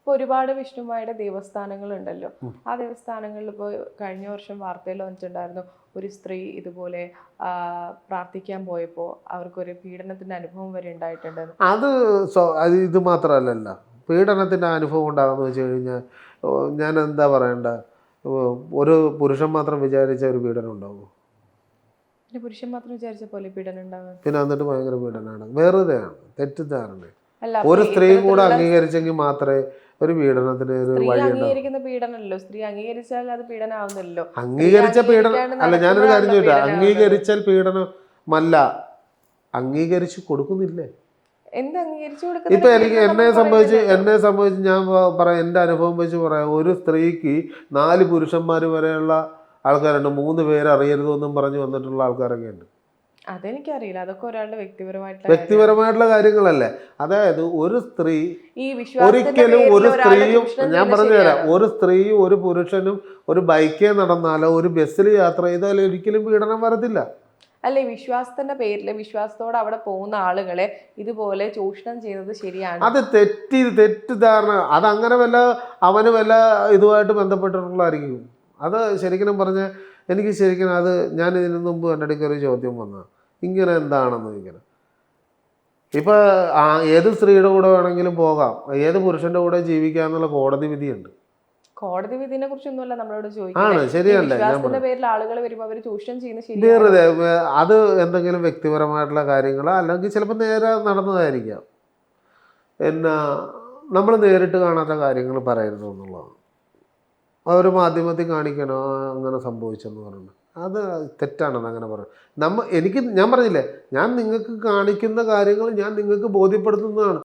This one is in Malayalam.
ഇപ്പോൾ ഒരുപാട് വിഷ്ണുമായുടെ ദേവസ്ഥാനങ്ങളുണ്ടല്ലോ. ആ ദേവസ്ഥാനങ്ങളിൽ ഇപ്പോൾ കഴിഞ്ഞ വർഷം വാർത്തയിൽ വന്നിട്ടുണ്ടായിരുന്നു, ഒരു സ്ത്രീ ഇതുപോലെ പ്രാർത്ഥിക്കാൻ പോയപ്പോൾ അവർക്കൊരു പീഡനത്തിന്റെ അനുഭവം വരെ ഉണ്ടായിട്ടുണ്ടെന്ന്. അത് ഇത് മാത്രമല്ലല്ലോ, പീഡനത്തിൻ്റെ അനുഭവം ഉണ്ടാകുമെന്ന് വെച്ച് കഴിഞ്ഞാൽ ഞാൻ എന്താ പറയണ്ട, ഒരു പുരുഷൻ മാത്രം വിചാരിച്ച ഒരു പീഡനം ഉണ്ടാവുമോ? പിന്നെ പുരുഷൻ മാത്രം വിചാരിച്ച പോലെ പീഡനം ഉണ്ടാകും. പിന്നെ എന്നിട്ട് ഭയങ്കര പീഡനമാണ്, വെറുതെയാണ്, തെറ്റിദ്ധാരണ. അല്ല, ഒരു സ്ത്രീയും കൂടെ അംഗീകരിച്ചെങ്കിൽ മാത്രമേ ഒരു പീഡനത്തിന് ഒരു വഴി അംഗീകരിക്കുന്ന പീഡനമല്ലോ. സ്ത്രീ അംഗീകരിച്ചാൽ അത് പീഡനമാവുന്നല്ലോ. അംഗീകരിച്ച പീഡനം അല്ല, ഞാനൊരു കാര്യം ചോദിച്ചാ, അംഗീകരിച്ചാൽ പീഡനമല്ല, അംഗീകരിച്ച് കൊടുക്കുന്നില്ലേ? എന്ത് അംഗീകരിച്ചു ഇപ്പൊ കൊടുക്കുന്നത്? എനിക്ക് എന്നെ സംബന്ധിച്ച് ഞാൻ പറയാം, എൻ്റെ അനുഭവം വെച്ച് പറയാം. ഒരു സ്ത്രീക്ക് 4 പുരുഷന്മാർ വരെയുള്ള ആൾക്കാരുണ്ട്, 3 പേര് അറിയരുതെന്നും പറഞ്ഞു വന്നിട്ടുള്ള ആൾക്കാരൊക്കെ ഉണ്ട്. അതെനിക്കറിയില്ല, അതൊക്കെ ഒരാളുടെ വ്യക്തിപരമായിട്ടുള്ള കാര്യങ്ങളല്ലേ. അതായത് ഒരു സ്ത്രീ ഒരിക്കലും ഒരു സ്ത്രീയും, ഞാൻ പറഞ്ഞു തരാം, ഒരു സ്ത്രീയും ഒരു പുരുഷനും ഒരു ബൈക്കിൽ നടന്നാലോ ഒരു ബസ്സിൽ യാത്ര ചെയ്താലോ ഒരിക്കലും പീഡനം വരത്തില്ല. അല്ലെ, വിശ്വാസത്തിന്റെ പേരിൽ വിശ്വാസത്തോടെ അവിടെ പോകുന്ന ആളുകളെ ഇതുപോലെ ചൂഷണം ചെയ്യുന്നത് ശരിയാണ്. അത് തെറ്റിദ്ധാരണ. അതങ്ങനെ അവന് വല്ല ഇതുമായിട്ട് ബന്ധപ്പെട്ടിട്ടുള്ളതായിരിക്കും. അത് ശരിക്കും പറഞ്ഞാൽ എനിക്ക് ശരിക്കും അത്, ഞാൻ ഇതിനു മുമ്പ് എൻ്റെ അടുക്ക ഒരു ചോദ്യം വന്ന ഇങ്ങനെ എന്താണെന്ന് ഇങ്ങനെ. ഇപ്പം ഏത് സ്ത്രീയുടെ കൂടെ വേണമെങ്കിലും പോകാം, ഏത് പുരുഷൻ്റെ കൂടെ ജീവിക്കാം എന്നുള്ള കോടതി വിധിയുണ്ട്. കോടതി വിധിനെ കുറിച്ചൊന്നുമല്ല നമ്മളോട് ആണ്, ചോദിക്കുന്നത്. ശരിയല്ലേ? വിശ്വാസത്തിന്റെ പേരിൽ ആളുകൾ വരുമ്പോൾ അവർ ചൂഷണം ചെയ്യുന്നത് വെറുതെ അത് എന്തെങ്കിലും വ്യക്തിപരമായിട്ടുള്ള കാര്യങ്ങളോ അല്ലെങ്കിൽ ചിലപ്പോൾ നേരെ നടന്നതായിരിക്കാം. എന്നാ നമ്മൾ നേരിട്ട് കാണാത്ത കാര്യങ്ങൾ പറയരുത് എന്നുള്ളതാണ്. ഒരു മാധ്യമത്തിൽ കാണിക്കണോ അങ്ങനെ സംഭവിച്ചെന്ന് പറഞ്ഞു, അത് തെറ്റാണെന്ന് അങ്ങനെ പറഞ്ഞു. ഞാൻ പറഞ്ഞില്ലേ, ഞാൻ നിങ്ങൾക്ക് കാണിക്കുന്ന കാര്യങ്ങൾ ഞാൻ നിങ്ങൾക്ക് ബോധ്യപ്പെടുത്തുന്നതാണ്.